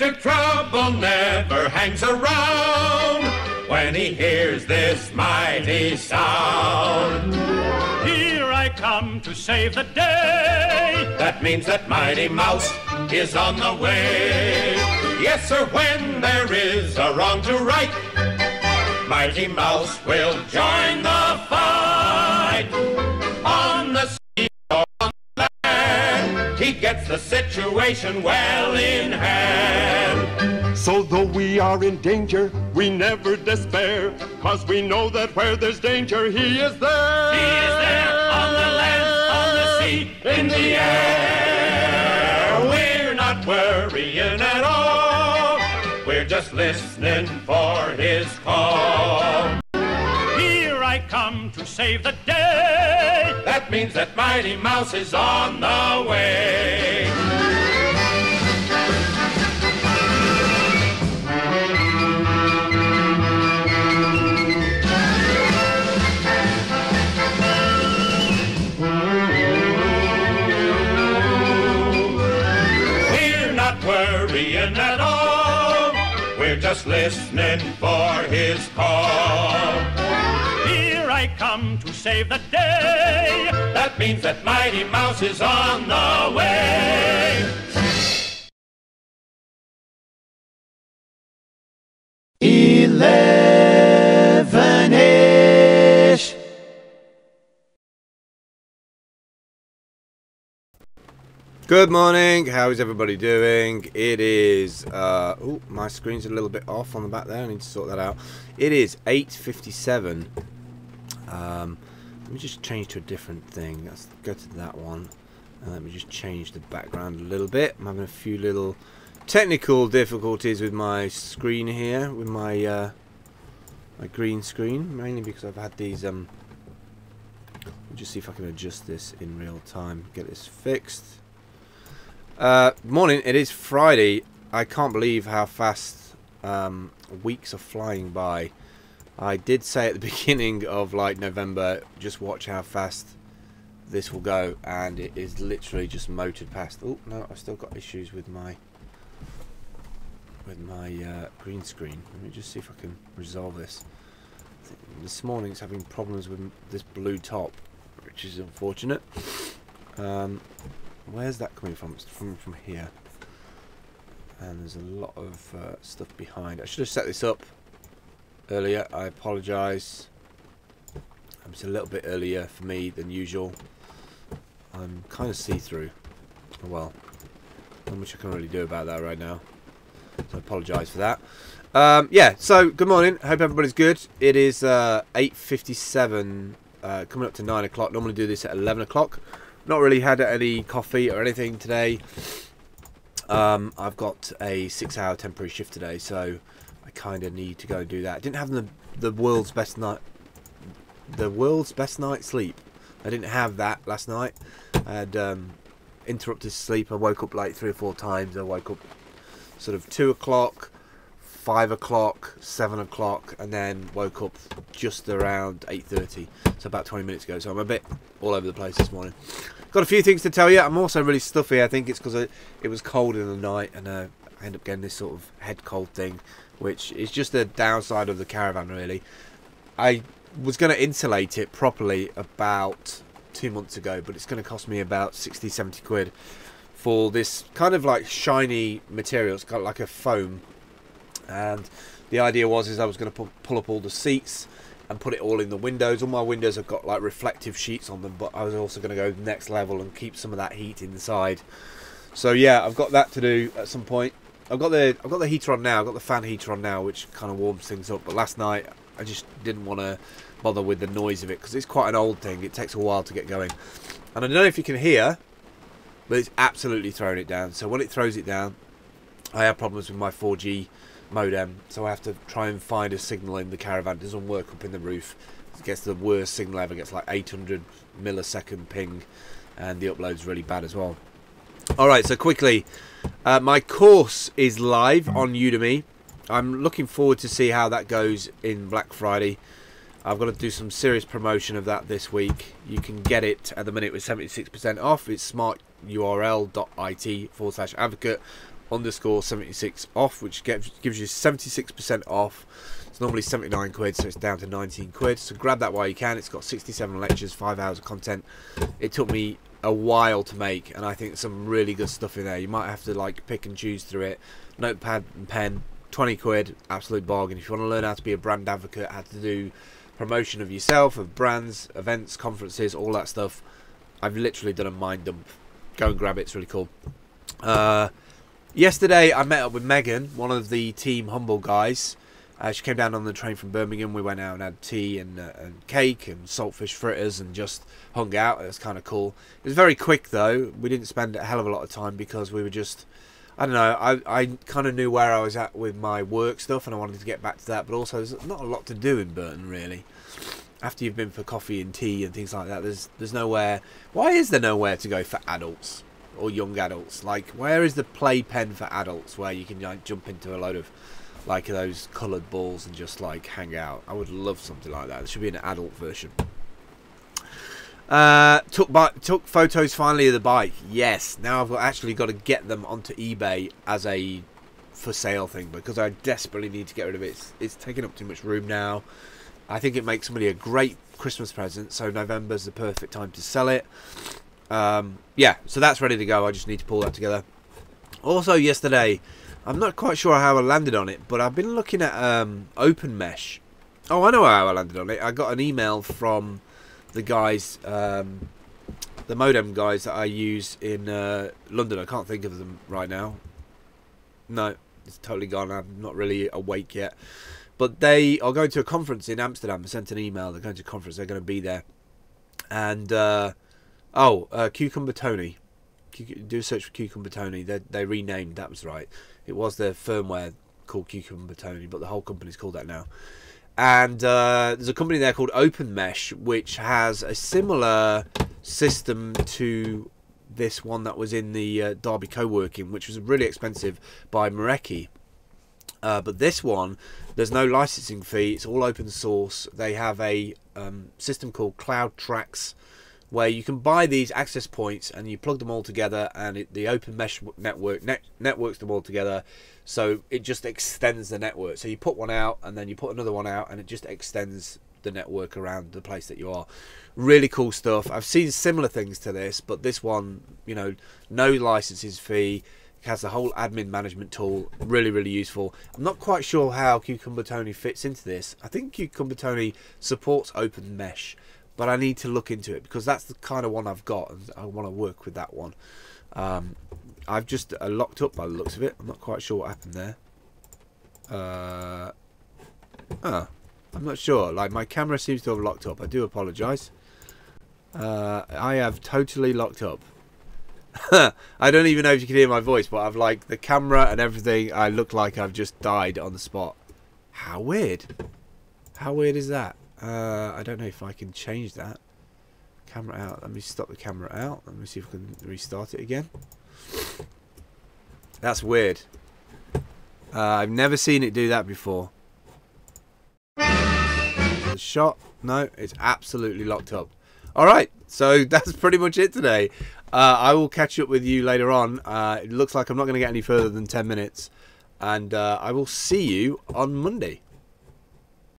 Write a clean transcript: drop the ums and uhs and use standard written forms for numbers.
Mr. Trouble never hangs around when he hears this mighty sound. Here I come to save the day. That means that Mighty Mouse is on the way. Yes, sir, when there is a wrong to right, Mighty Mouse will join the fight. On the sea or on the land, he gets the situation well in hand. So though we are in danger, we never despair, 'cause we know that where there's danger, he is there. He is there on the land, on the sea, in the air. We're not worrying at all. We're just listening for his call. Here I come to save the day. That means that Mighty Mouse is on the way. We're not worrying at all. We're just listening for his call. Here I come to save the day. That means that Mighty Mouse is on the way. Elevenish. Good morning, how is everybody doing? It is, oh, my screen's a little bit off on the back there, I need to sort that out. It is 8:57. Let me just change to a different thing. Let's go to that one. And let me just change the background a little bit. I'm having a few little technical difficulties with my screen here, with my my green screen, mainly because I've had these, let me just see if I can adjust this in real time, get this fixed. Morning, it is Friday. I can't believe how fast weeks are flying by. I did say at the beginning of like November, just watch how fast this will go, and it is literally just motored past. Oh no, I've still got issues with my green screen. Let me just see if I can resolve this. This morning it's having problems with this blue top, which is unfortunate. Where's that coming from? It's from here, and there's a lot of stuff behind. I should have set this up earlier. I apologise. It's a little bit earlier for me than usual. I'm kind of see-through. Well, not much I can really do about that right now, so I apologise for that. Yeah, so good morning. Hope everybody's good. It is 8:57, coming up to 9 o'clock. Normally do this at 11 o'clock. Not really had any coffee or anything today. I've got a 6-hour temporary shift today, so I kind of need to go and do that. I didn't have the world's best night's sleep. I didn't have that last night. I had interrupted sleep. I woke up like 3 or 4 times. I woke up sort of 2 o'clock, 5 o'clock, 7 o'clock, and then woke up just around 8:30, so about 20 minutes ago. So I'm a bit all over the place this morning. Got a few things to tell you. I'm also really stuffy. I think it's because it was cold in the night, and I end up getting this sort of head cold thing, which is just the downside of the caravan, really. I was going to insulate it properly about 2 months ago, but it's going to cost me about 60-70 quid for this kind of like shiny material. It's got like a foam, and the idea was I was going to pull up all the seats and put it all in the windows. All my windows have got like reflective sheets on them, but I was also going to go next level and keep some of that heat inside. So yeah, I've got that to do at some point. I've got the heater on now. I've got the fan heater on now, which kind of warms things up. But last night I just didn't want to bother with the noise of it, because it's quite an old thing. It takes a while to get going, and I don't know if you can hear, but it's absolutely throwing it down. So when it throws it down, I have problems with my 4G modem, so I have to try and find a signal in the caravan. It doesn't work up in the roof. It gets the worst signal ever. It gets like 800 millisecond ping, and the upload's really bad as well. Alright, so quickly, my course is live on Udemy. I'm looking forward to see how that goes in Black Friday. I've got to do some serious promotion of that this week. You can get it at the minute with 76% off. It's smarturl.it/advocate. _76 off, which gives you 76% off. It's normally 79 quid, so it's down to 19 quid. So grab that while you can. It's got 67 lectures, 5 hours of content. It took me a while to make, and I think some really good stuff in there. You might have to like pick and choose through it. Notepad and pen, 20 quid, absolute bargain. If you want to learn how to be a brand advocate, how to do promotion of yourself, of brands, events, conferences, all that stuff, I've literally done a mind dump. Go and grab it, it's really cool. Yesterday I met up with Megan, one of the Team Humble guys. She came down on the train from Birmingham. We went out and had tea and cake and saltfish fritters and just hung out. It was kind of cool. It was very quick though. We didn't spend a hell of a lot of time because we were just, I don't know, I kind of knew where I was at with my work stuff and I wanted to get back to that, but also there's not a lot to do in Burton really. After you've been for coffee and tea and things like that, there's nowhere. Why is there nowhere to go for adults or young adults? Like, where is the playpen for adults where you can like jump into a load of like those coloured balls and just like hang out? I would love something like that. There should be an adult version. Took photos finally of the bike. Yes, now I've actually got to get them onto eBay as a for sale thing because I desperately need to get rid of it. It's taking up too much room now. I think it makes somebody a great Christmas present, so November's the perfect time to sell it. Yeah, so that's ready to go. I just need to pull that together. Also yesterday, I'm not quite sure how I landed on it, but I've been looking at open mesh. Oh, I know how I landed on it. I got an email from the guys, the modem guys that I use in London. I can't think of them right now. No, it's totally gone. I'm not really awake yet. But they are going to a conference in Amsterdam. I sent an email. They're going to a conference. They're going to be there. And, Cucumber Tony. Do a search for Cucumber Tony. They renamed, that was right. It was their firmware called Cucumber Tony, but the whole company's called that now. And there's a company there called Open Mesh, which has a similar system to this one that was in the Derby co-working, which was really expensive by Mareki. But this one, there's no licensing fee. It's all open source. They have a system called Cloud Tracks, where you can buy these access points and you plug them all together, and the Open Mesh network networks them all together. So it just extends the network. So you put one out and then you put another one out, and it just extends the network around the place that you are. Really cool stuff. I've seen similar things to this, but this one, you know, no licenses fee. It has the whole admin management tool. Really, really useful. I'm not quite sure how Cucumber Tony fits into this. I think Cucumber Tony supports Open Mesh, but I need to look into it because that's the kind of one I've got, and I want to work with that one. I've just locked up by the looks of it. I'm not quite sure what happened there. I'm not sure. Like, my camera seems to have locked up. I do apologise. I have totally locked up. I don't even know if you can hear my voice, but I've like the camera and everything. I look like I've just died on the spot. How weird. How weird is that? I don't know if I can change that. Camera out. Let me stop the camera out. Let me see if I can restart it again. That's weird. I've never seen it do that before. The shot. No, it's absolutely locked up. Alright, so that's pretty much it today. I will catch up with you later on. It looks like I'm not going to get any further than 10 minutes. And I will see you on Monday.